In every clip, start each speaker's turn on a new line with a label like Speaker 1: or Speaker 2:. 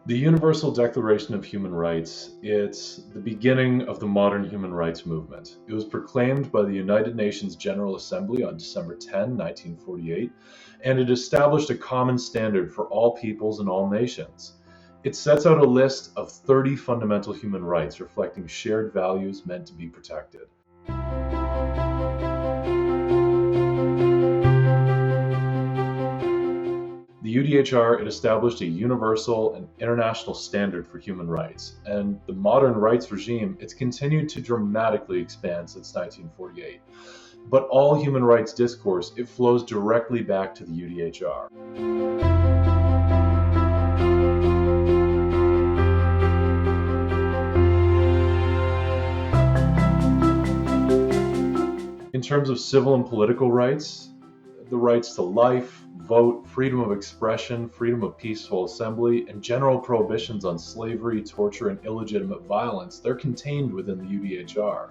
Speaker 1: The Universal Declaration of Human Rights, it's the beginning of the modern human rights movement. It was proclaimed by the United Nations General Assembly on December 10, 1948, and it established a common standard for all peoples and all nations. It sets out a list of 30 fundamental human rights reflecting shared values meant to be protected. The UDHR, it established a universal and international standard for human rights, and the modern rights regime, it's continued to dramatically expand since 1948. But all human rights discourse, it flows directly back to the UDHR. In terms of civil and political rights, the rights to life, vote, freedom of expression, freedom of peaceful assembly, and general prohibitions on slavery, torture, and illegitimate violence, they're contained within the UDHR.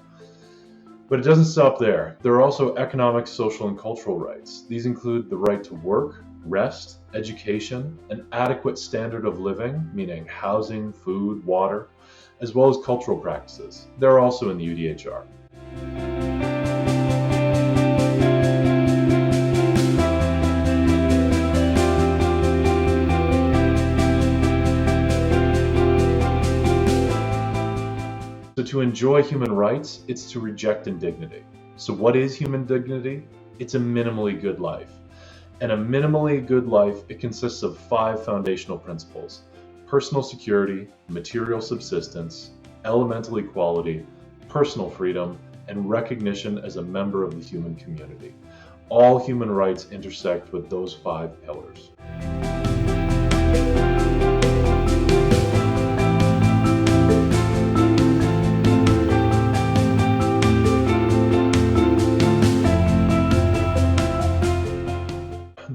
Speaker 1: But it doesn't stop there. There are also economic, social, and cultural rights. These include the right to work, rest, education, an adequate standard of living, meaning housing, food, water, as well as cultural practices. They're also in the UDHR. So to enjoy human rights, it's to reject indignity. So what is human dignity? It's a minimally good life. And a minimally good life, it consists of 5 foundational principles: personal security, material subsistence, elemental equality, personal freedom, and recognition as a member of the human community. All human rights intersect with those 5 pillars.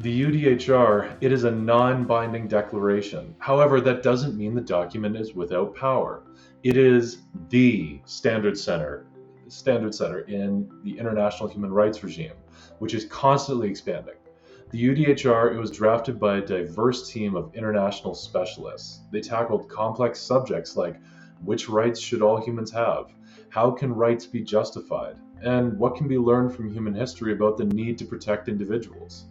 Speaker 1: The UDHR, it is a non-binding declaration. However, that doesn't mean the document is without power. It is the standard setter in the international human rights regime, which is constantly expanding. The UDHR, it was drafted by a diverse team of international specialists. They tackled complex subjects like which rights should all humans have, how can rights be justified, and what can be learned from human history about the need to protect individuals.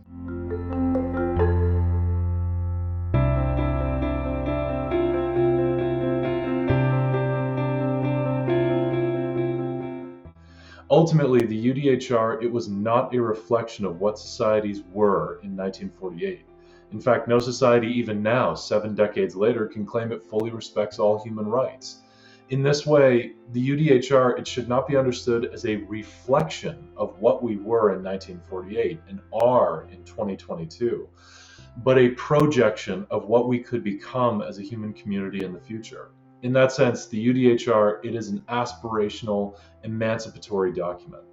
Speaker 1: Ultimately, the UDHR, it was not a reflection of what societies were in 1948. In fact, no society even now, 7 decades later, can claim it fully respects all human rights. In this way, the UDHR, it should not be understood as a reflection of what we were in 1948 and are in 2022, but a projection of what we could become as a human community in the future. In that sense, the UDHR, it is an aspirational, emancipatory document.